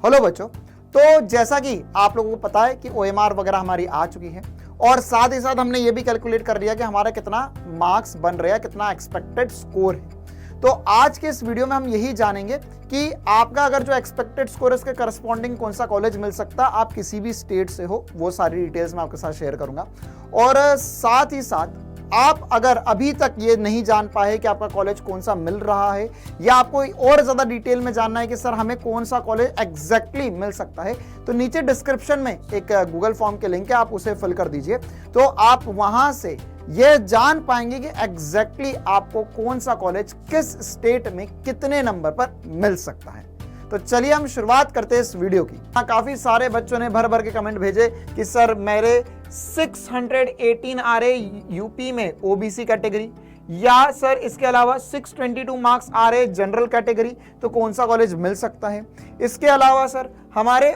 Hello बच्चों, तो जैसा कि आप लोगों को पता है कि OMR वगैरह हमारी आ चुकी है और साथ ही साथ हमने ये भी कैलकुलेट कर लिया कि हमारा कितना मार्क्स बन रहा है, कितना एक्सपेक्टेड स्कोर है। तो आज के इस वीडियो में हम यही जानेंगे कि आपका अगर जो एक्सपेक्टेड स्कोर है उसके करस्पॉन्डिंग कौन सा कॉलेज मिल सकता है, आप किसी भी स्टेट से हो, वो सारी डिटेल्स मैं आपके साथ शेयर करूंगा। और साथ ही साथ आप अगर अभी तक ये नहीं जान पाए कि आपका कॉलेज कौन सा मिल रहा है या आपको और ज्यादा डिटेल में जानना है कि सर हमें कौन सा कॉलेज एग्जैक्टली मिल सकता है, तो नीचे डिस्क्रिप्शन में एक गूगल फॉर्म के लिंक है, आप उसे फिल कर दीजिए। तो आप वहां से ये जान पाएंगे कि एग्जैक्टली आपको कौन सा कॉलेज किस स्टेट में कितने नंबर पर मिल सकता है। तो चलिए हम शुरुआत करते हैं इस वीडियो की। काफी सारे बच्चों ने भर भर के कमेंट भेजे कि सर मेरे 618 आ रहे यूपी में ओबीसी कैटेगरी, या सर इसके अलावा 622 मार्क्स आ रहे जनरल कैटेगरी, तो कौन सा कॉलेज मिल सकता है। इसके अलावा सर हमारे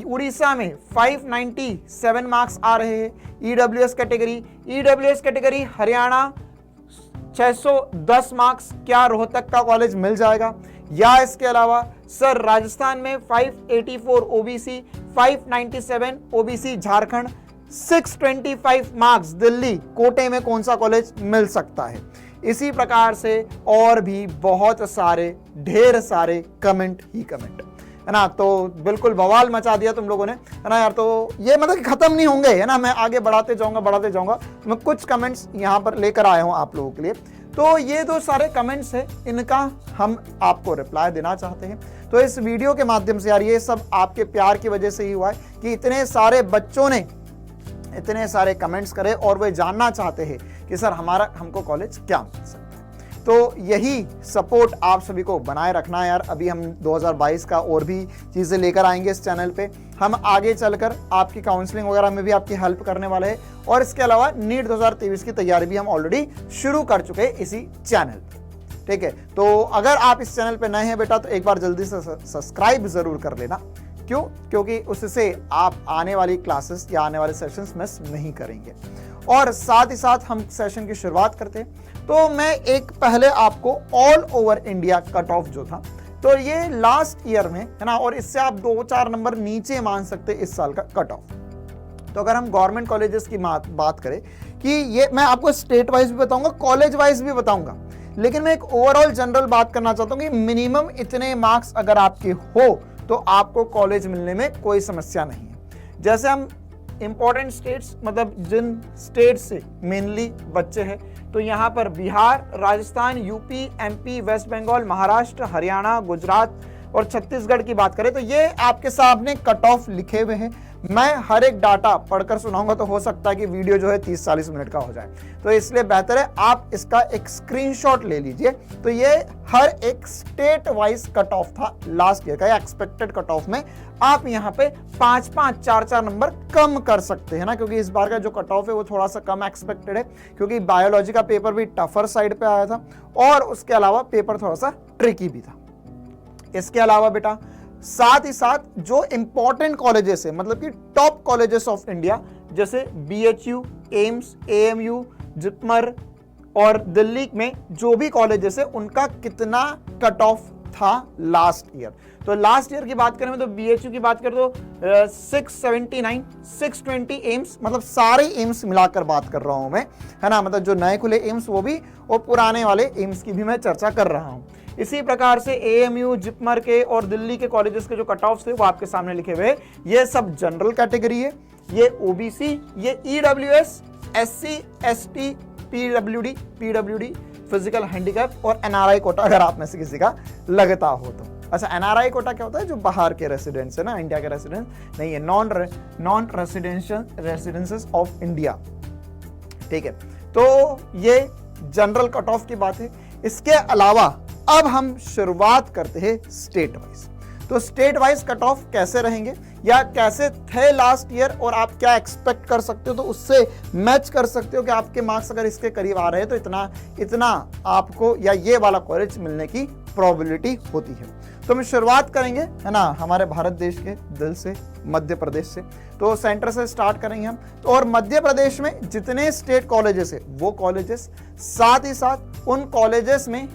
उड़ीसा में 597 मार्क्स आ रहे हैं ईडब्ल्यूएस कैटेगरी, हरियाणा 610 मार्क्स, क्या रोहतक का कॉलेज मिल जाएगा। या इसके अलावा सर राजस्थान में 584 OBC, 597 OBC Jharkhand, 625 marks Delhi कोटे में कौन सा कॉलेज मिल सकता है। इसी प्रकार से और भी बहुत सारे ढेर सारे कमेंट है ना। तो बिल्कुल बवाल मचा दिया तुम लोगों ने, है ना यार। तो ये मतलब खत्म नहीं होंगे, है ना, मैं आगे बढ़ाते जाऊंगा। मैं कुछ कमेंट्स यहाँ पर लेकर आया हूँ आप लोगों के लिए। तो ये जो सारे कमेंट्स है इनका हम आपको रिप्लाई देना चाहते हैं। तो इस वीडियो के माध्यम से यार ये सब आपके प्यार की वजह से ही हुआ है कि इतने सारे बच्चों ने इतने सारे कमेंट्स करे और वे जानना चाहते हैं कि सर हमको कॉलेज क्या मिल सकता है। तो यही सपोर्ट आप सभी को बनाए रखना है यार। अभी हम 2022 का और भी चीजें लेकर आएंगे इस चैनल पे। हम आगे चलकर आपकी काउंसलिंग वगैरह में भी आपकी हेल्प करने वाले हैं और इसके अलावा नीट 2023 की तैयारी भी हम ऑलरेडी शुरू कर चुके हैं इसी चैनल पे। ठीक है, तो अगर आप इस चैनल पे नए हैं बेटा तो एक बार जल्दी से सब्सक्राइब जरूर कर लेना। क्यों? क्योंकि उससे आप आने वाली क्लासेस या आने वाले सेशंस मिस नहीं करेंगे। और साथ ही साथ हम सेशन की शुरुआत करते हैं। तो मैं एक पहले आपको all over India cut off जो था, तो ये लास्ट ईयर में है ना, और इससे आप 2-4 नंबर नीचे मान सकते इस साल का कट ऑफ। तो अगर हम गवर्नमेंट कॉलेजेस की बात करें कि ये मैं आपको स्टेट वाइज भी बताऊंगा, कॉलेज वाइज भी बताऊंगा, लेकिन मैं एक ओवरऑल जनरल बात करना चाहता हूं कि मिनिमम इतने मार्क्स अगर आपके हो तो आपको कॉलेज मिलने में कोई समस्या नहीं है। जैसे हम इंपॉर्टेंट स्टेट्स, मतलब जिन स्टेट से मेनली बच्चे हैं, तो यहाँ पर Bihar, Rajasthan, UP, MP, west Bengal, Maharashtra, Haryana, Gujarat और छत्तीसगढ़ की बात करें तो ये आपके सामने कट ऑफ लिखे हुए हैं। मैं हर एक डाटा पढ़कर सुनाऊंगा तो हो सकता है कि वीडियो जो है 30-40 मिनट का हो जाए, तो इसलिए बेहतर है आप इसका एक स्क्रीनशॉट ले लीजिए। तो ये हर एक स्टेट वाइज कट ऑफ था लास्ट ईयर का, एक्सपेक्टेड कट ऑफ में आप यहाँ पे 5-5, 4-4 नंबर कम कर सकते हैं ना, क्योंकि इस बार का जो कट ऑफ है वो थोड़ा सा कम एक्सपेक्टेड है, क्योंकि बायोलॉजी का पेपर भी टफर साइड पे आया था और उसके अलावा पेपर थोड़ा सा ट्रिकी भी था। इसके अलावा बेटा साथ ही साथ जो इंपॉर्टेंट कॉलेजेस है, मतलब कि टॉप कॉलेजेस ऑफ इंडिया, जैसे BHU, एम्स, AMU, जिपमर और दिल्ली में जो भी कॉलेजेस है उनका कितना कट ऑफ था लास्ट ईयर। तो लास्ट ईयर की बात करें तो BHU की बात करें तो 679, 620 एम्स, मतलब सारे एम्स मिलाकर बात कर रहा हूं मैं, है ना, मतलब जो नए खुले एम्स वो भी और पुराने वाले एम्स की भी मैं चर्चा कर रहा हूं। इसी प्रकार से AMU, जिपमर के और दिल्ली के कॉलेजेस के जो कट ऑफ थे वो आपके सामने लिखे हुए हैं। ये सब जनरल कैटेगरी है, ये OBC, ये EWS, SC, ST, PWD, physical handicap और NRI कोटा अगर आप में से किसी का लगता हो तो। अच्छा, NRI कोटा क्या होता है? जो बाहर के रेसिडेंट्स है ना, इंडिया के रेसिडेंट्स नहीं है, नॉन रेसिडेंसेस ऑफ इंडिया। ठीक है, तो ये जनरल कट ऑफ की बात है। इसके अलावा अब हम शुरुआत करते हैं स्टेट वाइज। तो स्टेट वाइज कट ऑफ कैसे रहेंगे या कैसे थे लास्ट ईयर और आप क्या एक्सपेक्ट कर सकते हो, तो उससे मैच कर सकते हो कि आपके मार्क्स अगर इसके करीब आ रहे हैं तो इतना आपको या ये वाला कॉलेज मिलने की प्रोबेबिलिटी होती है। तो हम शुरुआत करेंगे, है ना, हमारे भारत देश के दिल से, मध्य प्रदेश से। तो सेंटर से स्टार्ट करेंगे हम। तो और मध्य प्रदेश में जितने स्टेट कॉलेजेस है वो कॉलेजेस, साथ ही साथ उन कॉलेजेस में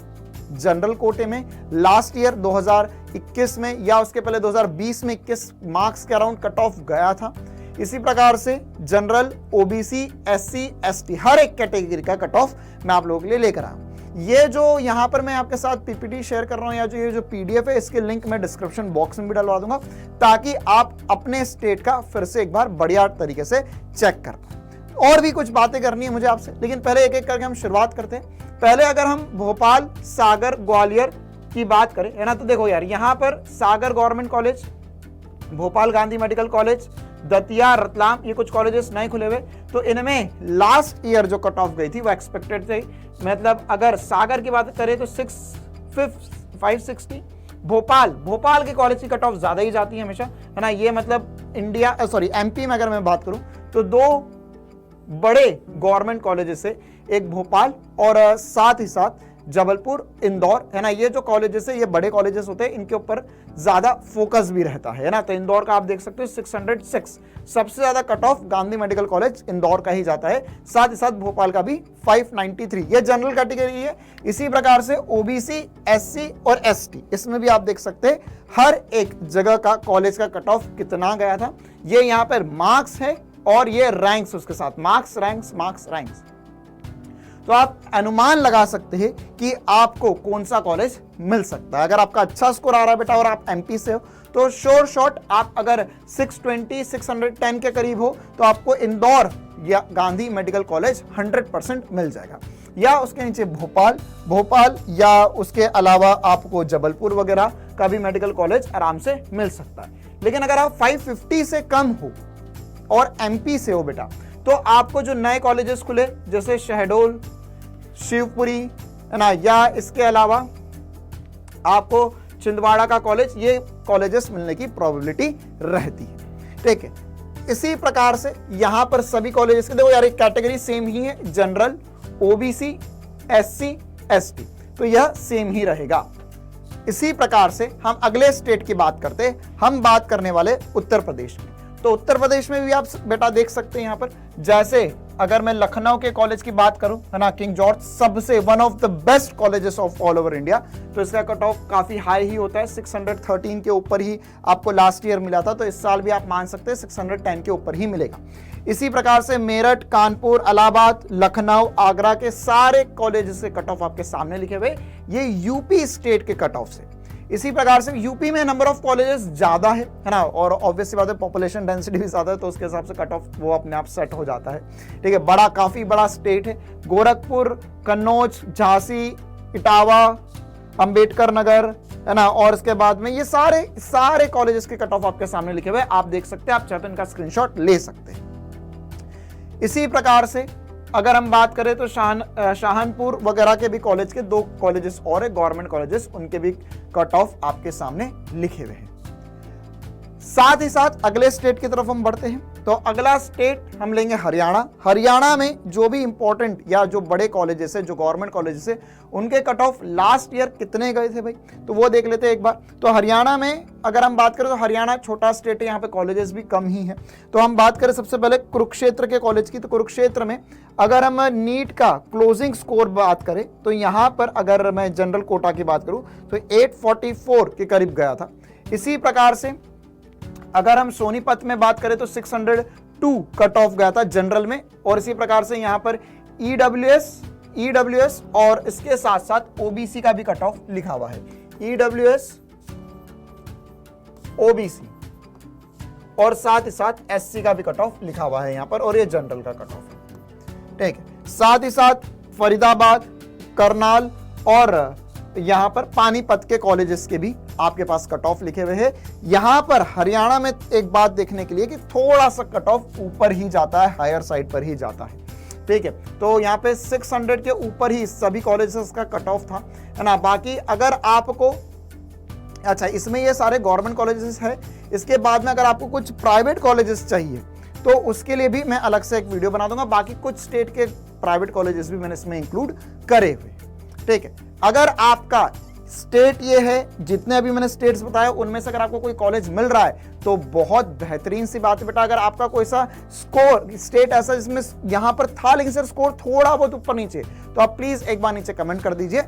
जनरल कोटे में लास्ट ईयर 2021 में या उसके पहले 2020 में 21 मार्क्स के अराउंड कट ऑफ गया था। इसी प्रकार से जनरल, ओबीसी, एससी, एसटी हर एक कैटेगरी का कट ऑफ मैं आप लोगों के लिए लेकर आया। ये जो यहाँ पर मैं आपके साथ पीपीटी शेयर कर रहा हूँ या जो ये जो पीडीएफ है, इसके लिंक मैं डिस्क्रिप्शन बॉक्स में भी डलवा दूंगा ताकि आप अपने स्टेट का फिर से एक बार बढ़िया तरीके से चेक कर पाए। और भी कुछ बातें करनी है मुझे आपसे, लेकिन पहले एक एक करके हम शुरुआत करते हैं। पहले अगर हम भोपाल, सागर, ग्वालियर की बात करें, है ना, तो देखो यार, यहाँ पर Sagar government college, Bhopal Gandhi medical college, Datia, Ratlam, ये कुछ कॉलेजेस नए खुले हुए। तो इनमें लास्ट ईयर जो कट ऑफ गई थी वो एक्सपेक्टेड थी, मतलब अगर सागर की बात करें तो 560, भोपाल के कॉलेज की कट ऑफ ज्यादा ही जाती है हमेशा, है ना। ये मतलब एमपी में अगर मैं बात करूं तो दो बड़े गवर्नमेंट कॉलेजेस है, एक भोपाल और साथ ही साथ जबलपुर, इंदौर, है ना। ये जो कॉलेजेस है ये बड़े कॉलेजेस होते हैं, इनके ऊपर ज्यादा फोकस भी रहता है ना। तो इंदौर का आप देख सकते हो 606, सबसे ज्यादा cut off Gandhi medical college Indore का ही जाता है। साथ ही साथ भोपाल का भी 593, ये जनरल कैटेगरी है। इसी प्रकार से ओबीसी, एससी और एसटी, इसमें भी आप देख सकते हैं हर एक जगह का कॉलेज का कट ऑफ कितना गया था। ये यहाँ पर मार्क्स है और ये रैंक्स उसके साथ, मार्क्स रैंक्स। तो आप अनुमान लगा सकते हैं कि आपको कौन सा कॉलेज मिल सकता है। अगर आपका अच्छा स्कोर आ रहा है बेटा और आप एमपी से हो तो श्योर शॉट आप अगर 620, 610 के करीब हो तो आपको इंदौर या गांधी मेडिकल कॉलेज 100% मिल जाएगा, या उसके नीचे भोपाल या उसके अलावा आपको जबलपुर वगैरह का भी मेडिकल कॉलेज आराम से मिल सकता है। लेकिन अगर आप 550 से कम हो और एमपी से हो बेटा, तो आपको जो नए कॉलेजेस खुले जैसे शहडोल, शिवपुरी, है ना, या इसके अलावा आपको छिंदवाड़ा का कॉलेज, ये कॉलेजेस मिलने की प्रोबेबिलिटी रहती है। ठीक है, इसी प्रकार से यहां पर सभी कॉलेजेस के देखो यार एक कैटेगरी सेम ही है, जनरल, ओबीसी, एससी, एसटी, तो यह सेम ही रहेगा। इसी प्रकार से हम अगले स्टेट की बात करते हैं, हम बात करने वाले उत्तर प्रदेश में। तो उत्तर प्रदेश में भी आप बेटा देख सकते हैं यहाँ पर, जैसे अगर मैं लखनऊ के कॉलेज की बात करूं, है ना, किंग जॉर्ज सबसे one of the best colleges of all over India, तो इसका कट ऑफ काफी हाई ही होता है, 613 के ऊपर ही आपको लास्ट ईयर मिला था, तो इस साल भी आप मान सकते हैं 610 के ऊपर ही मिलेगा। इसी प्रकार से मेरठ, कानपुर, इलाहाबाद, लखनऊ, आगरा के सारे कॉलेजेस के कट ऑफ आपके सामने लिखे हुए, ये यूपी स्टेट के कट ऑफ से। इसी प्रकार से यूपी में नंबर ऑफ कॉलेजेस ज्यादा है ना, और ऑब्वियसली बात है पॉपुलेशन डेंसिटी भी ज्यादा है, तो उसके हिसाब से कट ऑफ वो अपने आप सेट हो जाता है। ठीक है, काफी बड़ा स्टेट है। गोरखपुर, कन्नौज, झांसी, इटावा, अंबेडकर नगर, है ना, और इसके बाद में ये सारे कॉलेजेस के कट ऑफ आपके सामने लिखे हुए, आप देख सकते हैं, आप चाहे तो इनका स्क्रीनशॉट ले सकते हैं। इसी प्रकार से अगर हम बात करें तो शाहनपुर वगैरह के भी कॉलेज के दो कॉलेजेस और है, गवर्नमेंट कॉलेजेस, उनके भी कट ऑफ आपके सामने लिखे हुए हैं। साथ ही साथ अगले स्टेट की तरफ हम बढ़ते हैं, तो अगला स्टेट हम लेंगे हरियाणा। हरियाणा में जो भी इंपॉर्टेंट या जो बड़े कॉलेजेस है, जो गवर्नमेंट कॉलेजेस है, उनके कट ऑफ लास्ट ईयर कितने गए थे भाई, तो वो देख लेते हैं एक बार। तो हरियाणा में अगर हम बात करें तो हरियाणा छोटा स्टेट है, यहाँ पे कॉलेजेस भी कम ही है। तो हम बात करें सबसे पहले कुरुक्षेत्र के कॉलेज की, तो कुरुक्षेत्र में अगर हम नीट का क्लोजिंग स्कोर बात करें तो यहाँ पर अगर मैं जनरल कोटा की बात करूं तो 844 के करीब गया था। इसी प्रकार से अगर हम सोनीपत में बात करें तो 602 कट ऑफ गया था जनरल में, और इसी प्रकार से यहाँ पर ईडब्ल्यूएस और इसके साथ साथ ओबीसी का भी कट ऑफ लिखा हुआ है, ईडब्ल्यूएस, ओबीसी और साथ ही साथ एससी का भी कट ऑफ लिखा हुआ है यहाँ पर, और ये जनरल का कट ऑफ है। ठीक है, साथ ही साथ फरीदाबाद, करनाल और यहां पर पानीपत के कॉलेजेस के भी आपके पास कट ऑफ लिखे हुए हैं। यहां पर हरियाणा में एक बात देखने के लिए कि थोड़ा सा कट ऑफ ऊपर ही जाता है, हायर साइड पर ही जाता है। ठीक है, तो यहाँ पे 600 के ऊपर ही सभी कॉलेजेस का कट ऑफ था, है ना। बाकी अगर आपको, अच्छा इसमें ये सारे गवर्नमेंट कॉलेजेस है, इसके बाद में अगर आपको कुछ प्राइवेट कॉलेजेस चाहिए तो उसके लिए भी मैं अलग से एक वीडियो बना दूंगा। बाकी कुछ स्टेट के प्राइवेट कॉलेजेस भी मैंने इसमें इंक्लूड करे हुए। ठीक है, अगर आपका स्टेट ये है, जितने अभी मैंने स्टेट्स बताए उनमें से अगर आपको कोई कॉलेज मिल रहा है तो बहुत बेहतरीन सी बात है बेटा। अगर आपका कोई सा स्कोर स्टेट ऐसा जिसमें यहां पर था लेकिन सर स्कोर थोड़ा बहुत ऊपर नीचे, तो आप प्लीज एक बार नीचे कमेंट कर दीजिए,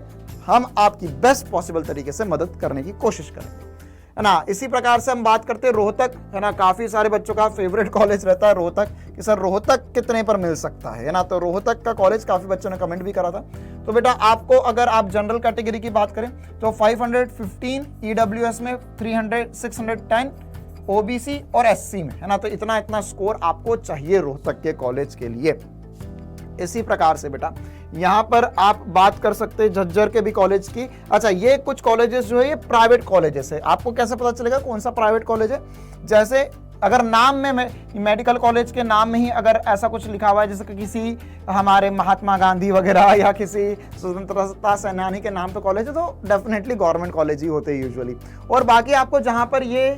हम आपकी बेस्ट पॉसिबल तरीके से मदद करने की कोशिश करेंगे, है ना। इसी प्रकार से हम बात करते हैं रोहतक, है ना। काफी सारे बच्चों का फेवरेट कॉलेज रहता है रोहतक, कि सर रोहतक कितने पर मिल सकता है ना। तो रोहतक का कॉलेज काफी बच्चों ने कमेंट भी करा था। तो बेटा आपको अगर आप जनरल कैटेगरी की बात करें तो 515 ईडब्ल्यूएस में 300 610 ओबीसी और एससी में, है ना। तो इतना स्कोर आपको चाहिए रोहतक के कॉलेज के लिए। इसी प्रकार से बेटा यहां पर आप बात कर सकते हैं झज्जर के भी कॉलेज की। अच्छा, ये कुछ कॉलेजेस जो है ये प्राइवेट कॉलेजेस है। आपको कैसे पता चलेगा कौन सा प्राइवेट कॉलेज है? जैसे अगर नाम में मेडिकल कॉलेज के नाम में ही अगर ऐसा कुछ लिखा हुआ है जैसे कि किसी हमारे महात्मा गांधी वगैरह या किसी स्वतंत्रता सेनानी के नाम पे कॉलेज है, तो डेफिनेटली गवर्नमेंट कॉलेज ही होते हैं यूजुअली। और बाकी आपको जहां पर ये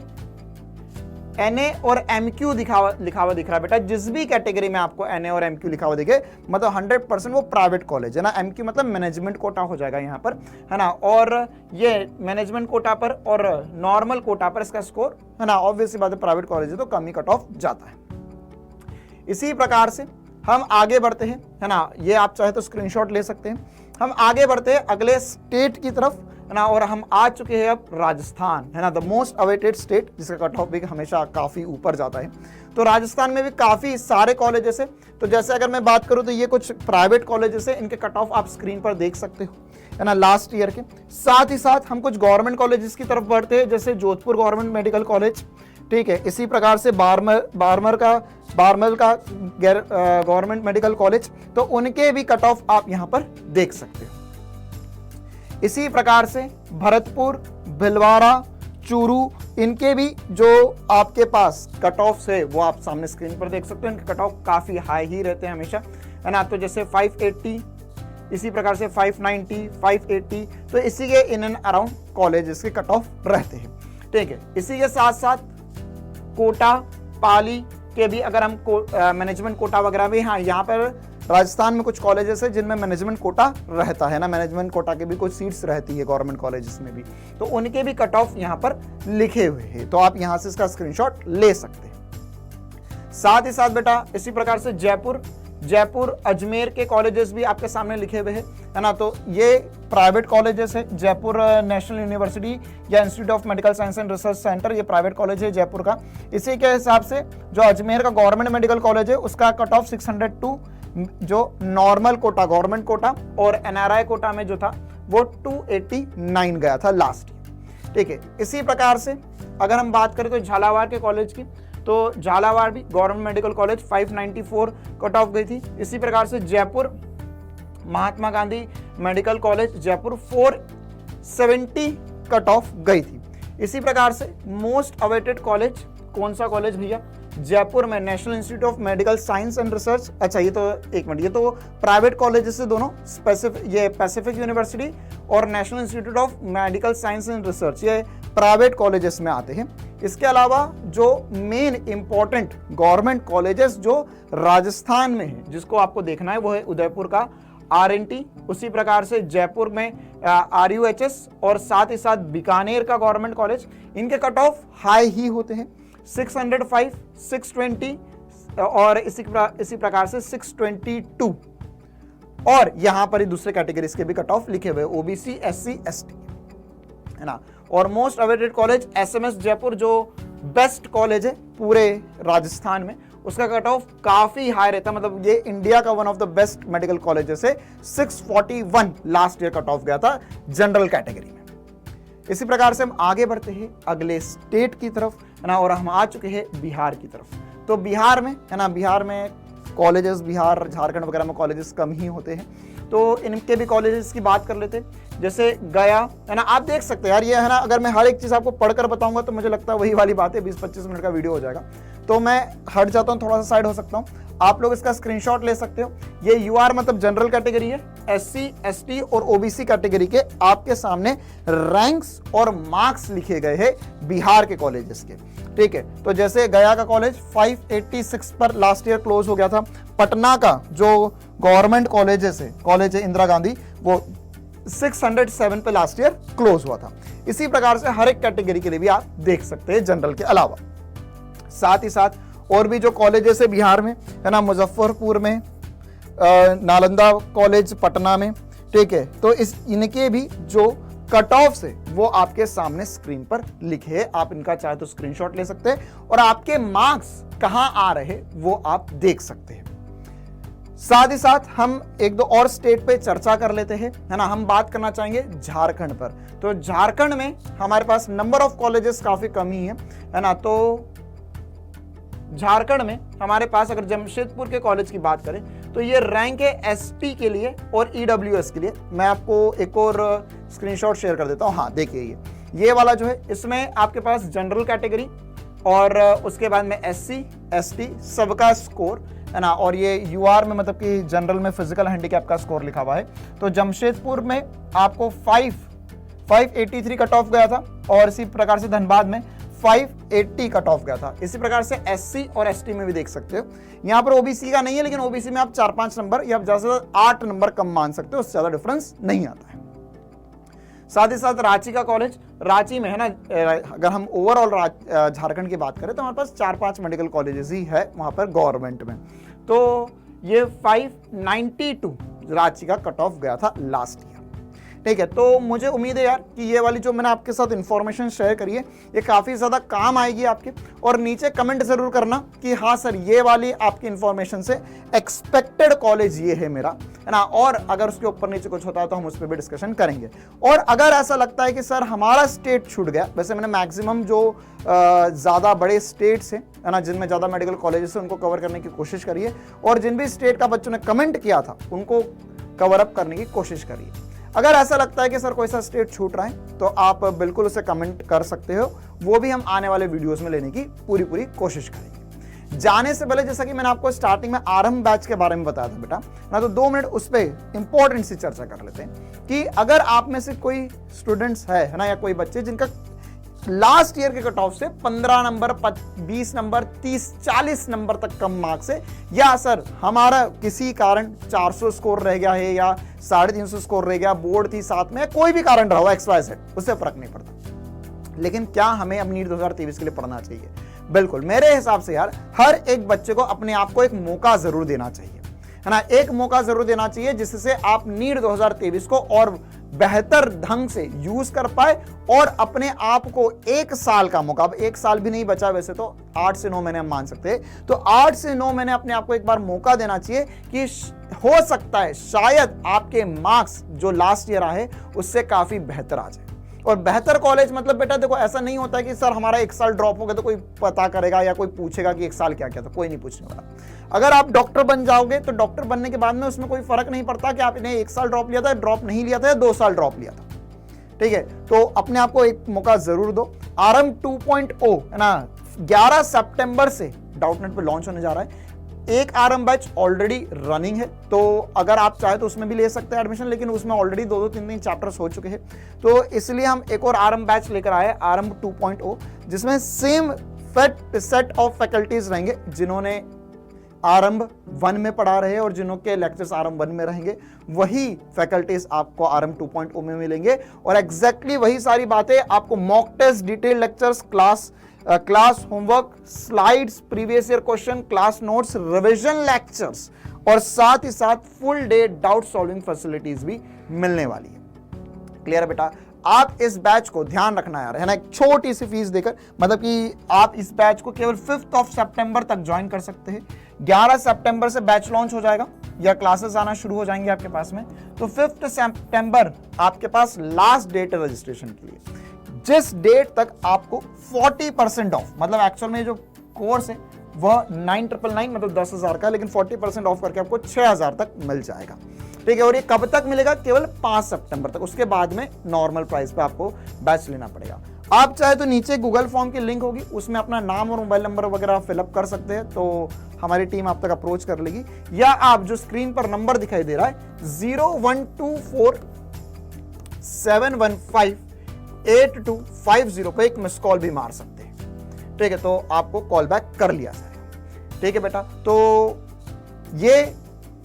NA और MQ लिखा हुआ दिख रहा है बेटा, जिस भी कैटेगरी में आपको NA और MQ लिखा हुआ दिखे, मतलब 100% वो प्राइवेट कॉलेज है ना। MQ मतलब मैनेजमेंट कोटा हो जाएगा यहाँ पर, है ना। और ये मैनेजमेंट कोटा पर और नॉर्मल कोटा पर इसका स्कोर, है ना, ऑब्वियसली बात है प्राइवेट कॉलेज है तो कम ही कट ऑफ जाता है। इसी प्रकार से हम आगे बढ़ते हैं, है ना। ये आप चाहे तो स्क्रीनशॉट ले सकते हैं। हम आगे बढ़ते हैं अगले स्टेट की तरफ, है ना। और हम आ चुके हैं अब राजस्थान, है ना, द मोस्ट अवेटेड स्टेट, जिसका कट ऑफ भी हमेशा काफी ऊपर जाता है। तो राजस्थान में भी काफी सारे कॉलेजेस है। तो जैसे अगर मैं बात करूं तो ये कुछ प्राइवेट कॉलेजेस है, इनके कट ऑफ आप स्क्रीन पर देख सकते हो, है ना, लास्ट ईयर के। साथ ही साथ हम कुछ गवर्नमेंट कॉलेजेस की तरफ बढ़ते हैं, जैसे जोधपुर गवर्नमेंट मेडिकल कॉलेज, ठीक है। इसी प्रकार से बारमर का गवर्नमेंट मेडिकल कॉलेज, तो उनके भी कट ऑफ आप यहां पर देख सकते हो। इसी प्रकार से भरतपुर, भिलवाड़ा, चूरू, इनके भी जो आपके पास कट ऑफ है वो आप सामने स्क्रीन पर देख सकते हो। इनके कट ऑफ काफी हाई ही रहते हैं हमेशा, है ना। तो जैसे 580, इसी प्रकार से 590, 580, तो इसी के इन एंड अराउंड कॉलेजेस के कट ऑफ रहते हैं, ठीक है। इसी के साथ साथ कोटा, पाली के भी अगर हम मैनेजमेंट कोटा वगैरह भी, हाँ, यहाँ पर राजस्थान में कुछ कॉलेजेस है जिनमें मैनेजमेंट कोटा रहता है ना। मैनेजमेंट कोटा के भी कुछ सीट्स रहती है गवर्नमेंट कॉलेजेस में भी, तो उनके भी कट ऑफ यहाँ पर लिखे हुए हैं, तो आप यहाँ से इसका स्क्रीनशॉट ले सकते हैं। साथ ही साथ बेटा इसी प्रकार से जयपुर, अजमेर के कॉलेजेस भी आपके सामने लिखे हुए हैं, है ना। तो ये प्राइवेट कॉलेजेस है। जयपुर नेशनल यूनिवर्सिटी या institute of medical science and research centre, ये प्राइवेट कॉलेज है जयपुर का। इसी के हिसाब से जो अजमेर का गवर्नमेंट मेडिकल कॉलेज है उसका कट ऑफ 602, जो नॉर्मल कोटा गवर्नमेंट कोटा और NRI कोटा में जो था वो 289 गया था लास्ट, ठीक है। इसी प्रकार से अगर हम बात करें तो झालावाड़ के कॉलेज की, तो झालावाड़ भी government medical college 594 cut off गई थी। इसी प्रकार से Jaipur Mahatma Gandhi medical college Jaipur 470 cut off गई थी। इसी प्रकार से मोस्ट अवेटेड कॉलेज कौन सा कॉलेज भैया? जयपुर में national institute of medical science and research. अच्छा, ये तो एक मिनट, ये तो प्राइवेट कॉलेजेस से दोनों, ये पैसिफिक यूनिवर्सिटी और national institute of medical science and research, ये प्राइवेट कॉलेजेस में आते हैं। इसके अलावा जो मेन इंपॉर्टेंट गवर्नमेंट कॉलेजेस जो राजस्थान में है, जिसको आपको देखना है, वो है उदयपुर का RNT, उसी प्रकार से जयपुर में RUHS और साथ ही साथ बीकानेर का गवर्नमेंट कॉलेज। इनके कट ऑफ हाई ही होते हैं, 605, 620 और इसी प्रकार से 622। और यहां पर ही दूसरे कैटेगरीज के भी कट ऑफ लिखे हुए, OBC, SC, ST, है ना। और most awaited college SMS Jaipur, जो बेस्ट कॉलेज है पूरे राजस्थान में, उसका कट ऑफ काफी हाई रहता है, मतलब ये इंडिया का one of the best medical colleges है। 641 लास्ट ईयर कट ऑफ गया था जनरल कैटेगरी में। इसी प्रकार से हम आगे बढ़ते हैं अगले स्टेट की तरफ, है ना, और हम आ चुके हैं बिहार की तरफ। तो बिहार में, है ना, बिहार में कॉलेजेस, बिहार झारखंड वगैरह में कॉलेजेस कम ही होते हैं, तो इनके भी कॉलेजेस की बात कर लेते हैं। जैसे गया, है ना, आप देख सकते हैं यार, ये है ना, अगर मैं हर एक चीज आपको पढ़कर बताऊंगा तो मुझे लगता है वही वाली बात है, 20-25 मिनट का वीडियो हो जाएगा, तो मैं हट जाता हूं, थोड़ा सा साइड हो सकता हूं। आप लोग इसका स्क्रीनशॉट ले सकते हो। ये UR मतलब जनरल कैटेगरी है, SC, ST और OBC कैटेगरी के आपके सामने रैंक्स और मार्क्स लिखे गए हैं बिहार के कॉलेजेस के, ठीक है। तो जैसे गया का कॉलेज 586 पर लास्ट ईयर क्लोज हो गया था। पटना का जो गवर्नमेंट कॉलेजेस है, कॉलेज है इंदिरा गांधी, वो 607 पे लास्ट ईयर क्लोज हुआ था। इसी प्रकार से हर एक कैटेगरी के लिए भी आप देख सकते हैं जनरल के अलावा। साथ ही साथ और भी जो कॉलेजेस है बिहार में, है ना, मुजफ्फरपुर में, नालंदा कॉलेज पटना में, ठीक है, तो इनके भी जो कट ऑफ से वो आपके सामने स्क्रीन पर लिखे हैं, आप इनका चाहे तो स्क्रीनशॉट ले सकते हैं और आपके मार्क्स कहां आ रहे वो आप देख सकते हैं। साथ ही साथ हम एक दो और स्टेट पे चर्चा कर लेते हैं, है ना। हम बात करना चाहेंगे झारखंड पर। तो झारखंड में हमारे पास नंबर ऑफ कॉलेजेस काफी कम ही है ना। तो झारखंड में हमारे पास अगर जमशेदपुर के कॉलेज की बात करें तो ये रैंक है एसटी के लिए और ईडब्ल्यूएस के लिए। मैं आपको एक और स्क्रीनशॉट शेयर कर देता हूं। हाँ देखिए, ये वाला जो है इसमें आपके पास जनरल कैटेगरी और उसके बाद में एससी एसटी सबका स्कोर, है ना। और ये यूआर में मतलब कि जनरल में फिजिकल हैंडीकैप का स्कोर लिखा हुआ है। तो जमशेदपुर में आपको 583 कट ऑफ गया था और इसी प्रकार से धनबाद में 580 कट ऑफ गया था। इसी प्रकार से एससी और एसटी में भी देख सकते हो। यहां पर ओबीसी का नहीं है, लेकिन ओबीसी में आप 4-5 नंबर या ज्यादा से ज्यादा 8 नंबर कम मान सकते हो, उससे ज्यादा डिफरेंस नहीं आता है। साथ ही साथ रांची का कॉलेज, रांची में है ना, अगर हम ओवरऑल झारखंड की बात करें तो हमारे पास 4-5 मेडिकल कॉलेजेस ही है वहां पर गवर्नमेंट में। तो ये 592 रांची का कट ऑफ गया था लास्ट ईयर। ठीक है, तो मुझे उम्मीद है यार कि ये वाली जो मैंने आपके साथ इंफॉर्मेशन शेयर करी है ये काफी ज्यादा काम आएगी आपके। और नीचे कमेंट जरूर करना कि हाँ सर ये वाली आपकी इंफॉर्मेशन से एक्सपेक्टेड कॉलेज ये है मेरा, है ना। और अगर उसके ऊपर नीचे कुछ होता है तो हम उस पर भी डिस्कशन करेंगे। और अगर ऐसा लगता है कि सर हमारा स्टेट छूट गया, वैसे मैंने मैक्सिमम जो ज्यादा बड़े स्टेट्स हैं, है ना, जिनमें ज्यादा मेडिकल कॉलेजेस हैं उनको कवर करने की कोशिश करिए। और जिन भी स्टेट का बच्चों ने कमेंट किया था उनको कवर अप करने की कोशिश करिए। अगर ऐसा लगता है कि सर कोई सा स्टेट छूट रहा है तो आप बिल्कुल उसे कमेंट कर सकते हो, वो भी हम आने वाले वीडियोस में लेने की पूरी कोशिश करेंगे। जाने से पहले जैसा कि मैंने आपको स्टार्टिंग में आरंभ बैच के बारे में बताया था बेटा ना, तो 2 मिनट उस पर इंपॉर्टेंट सी चर्चा कर लेते हैं कि अगर आप में से कोई स्टूडेंट्स है ना, या कोई बच्चे जिनका लास्ट ईयर के कट ऑफ से 15 नंबर 20 नंबर 30-40 नंबर तक कम मार्क्स है, या सर हमारा किसी कारण 400 स्कोर रह गया है या 350 स्कोर रह गया, बोर्ड थी साथ में, कोई भी कारण रहा हो XYZ, उससे फर्क नहीं पड़ता, लेकिन क्या हमें अब नीट 2023 के लिए पढ़ना चाहिए? बिल्कुल, मेरे हिसाब से यार हर एक बच्चे को अपने आप को एक मौका जरूर देना चाहिए, है ना। एक मौका जरूर देना चाहिए जिससे आप नीट 2023 को और बेहतर ढंग से यूज कर पाए और अपने आप को 1 साल का मौका, अब 1 साल भी नहीं बचा वैसे तो 8 से 9 महीने हम मान सकते हैं, तो 8 से 9 महीने अपने आप को एक बार मौका देना चाहिए कि हो सकता है शायद आपके मार्क्स जो लास्ट ईयर आए उससे काफी बेहतर आ जाए। और बेहतर कॉलेज मतलब बेटा देखो ऐसा नहीं होता कि सर हमारा 1 साल ड्रॉप हो गया तो कोई पता करेगा या कोई पूछेगा कि 1 साल क्या क्या था, कोई नहीं पूछने वाला। अगर आप डॉक्टर बन जाओगे तो डॉक्टर बनने के बाद में उसमें कोई फर्क नहीं पड़ता कि आपने 1 साल ड्रॉप लिया था, ड्रॉप नहीं लिया था या 2 साल ड्रॉप लिया था। ठीक है, तो अपने आप को एक मौका जरूर दो। आरंभ 2.0 है ना, 11 सितंबर से डाउटनेट पे लॉन्च होने जा रहा है। एक आरंभ बैच ऑलरेडी रनिंग है, तो अगर आप चाहे तो उसमें भी ले सकते हैं एडमिशन, लेकिन उसमें ऑलरेडी 2-3 चैप्टर्स हो चुके हैं, तो इसलिए हम एक और आरंभ बैच लेकर आए, आरंभ 2.0, जिसमें सेम सेट ऑफ फैकल्टीज रहेंगे जिन्होंने आरंभ 1 में पढ़ा रहे और जिन्होंने लेक्चर्स आरंभ 1 में रहेंगे, वही फैकल्टीज आपको आरंभ 2.0 में मिलेंगे। और एग्जैक्टली वही सारी बातें आपको mock test, detail lectures, class homework, slides, previous year question, class notes, revision lectures और साथ ही साथ full day doubt solving facilities भी मिलने वाली है। क्लियर है बेटा? आप इस बैच को ध्यान रखना यार, है ना, एक छोटी सी फीस देकर, मतलब कि आप इस बैच को केवल 5 सितंबर तक ज्वाइन कर सकते हैं। 11 सितंबर से बैच लॉन्च हो जाएगा या क्लासेस आना शुरू हो जाएंगे आपके पास में, तो 5 सितंबर आपके पास लास्ट डेट है रजिस्ट्रेशन के लिए, जिस डेट तक आपको 40% ऑफ, मतलब एक्चुअल में जो कोर्स है वह 9,999 मतलब 10,000 का, लेकिन 40% ऑफ करके आपको 6,000 तक मिल जाएगा। ठीक है, और ये कब तक मिलेगा? केवल 5 सितंबर तक, उसके बाद में नॉर्मल प्राइस पे आपको बैच लेना पड़ेगा। आप चाहे तो नीचे गूगल फॉर्म की लिंक होगी, उसमें अपना नाम और मोबाइल नंबर वगैरह फिलअप कर सकते हैं, तो हमारी टीम आप तक अप्रोच कर लेगी, या आप जो स्क्रीन पर नंबर दिखाई दे रहा है 0124-715-8250 पे एक मिस कॉल भी मार सकते हैं। ठीक है, तो आपको कॉल बैक कर लिया जाएगा। ठीक है बेटा, तो ये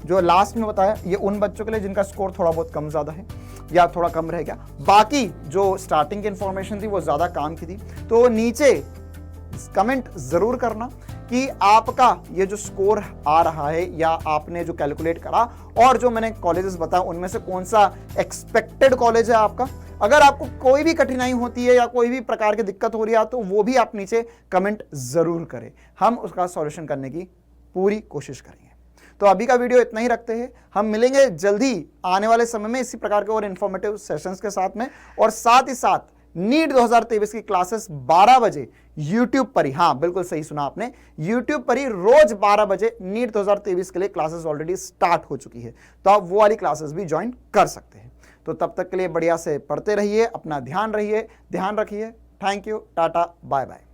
जो लास्ट में बताया ये उन बच्चों के लिए जिनका स्कोर थोड़ा बहुत कम ज्यादा है या थोड़ा कम रह गया, बाकी जो स्टार्टिंग की इंफॉर्मेशन थी वो ज्यादा काम की थी। तो नीचे कमेंट जरूर करना कि आपका ये जो स्कोर आ रहा है या आपने जो कैलकुलेट करा और जो मैंने कॉलेजेस बताया उनमें से कौन सा एक्सपेक्टेड कॉलेज है आपका। अगर आपको कोई भी कठिनाई होती है या कोई भी प्रकार की दिक्कत हो रही है तो वो भी आप नीचे कमेंट जरूर करें, हम उसका सॉल्यूशन करने की पूरी कोशिश करेंगे। तो अभी का वीडियो इतना ही रखते हैं, हम मिलेंगे जल्दी आने वाले समय में इसी प्रकार के और इन्फॉर्मेटिव सेशंस के साथ में, और साथ ही साथ नीट 2023 की क्लासेस 12 बजे YouTube पर ही, हाँ बिल्कुल सही सुना आपने, YouTube पर ही रोज 12 बजे नीट 2023 के लिए क्लासेस ऑलरेडी स्टार्ट हो चुकी है, तो आप वो वाली क्लासेस भी ज्वाइन कर सकते हैं। तो तब तक के लिए बढ़िया से पढ़ते रहिए, अपना ध्यान रखिए। Thank you, tata, bye bye.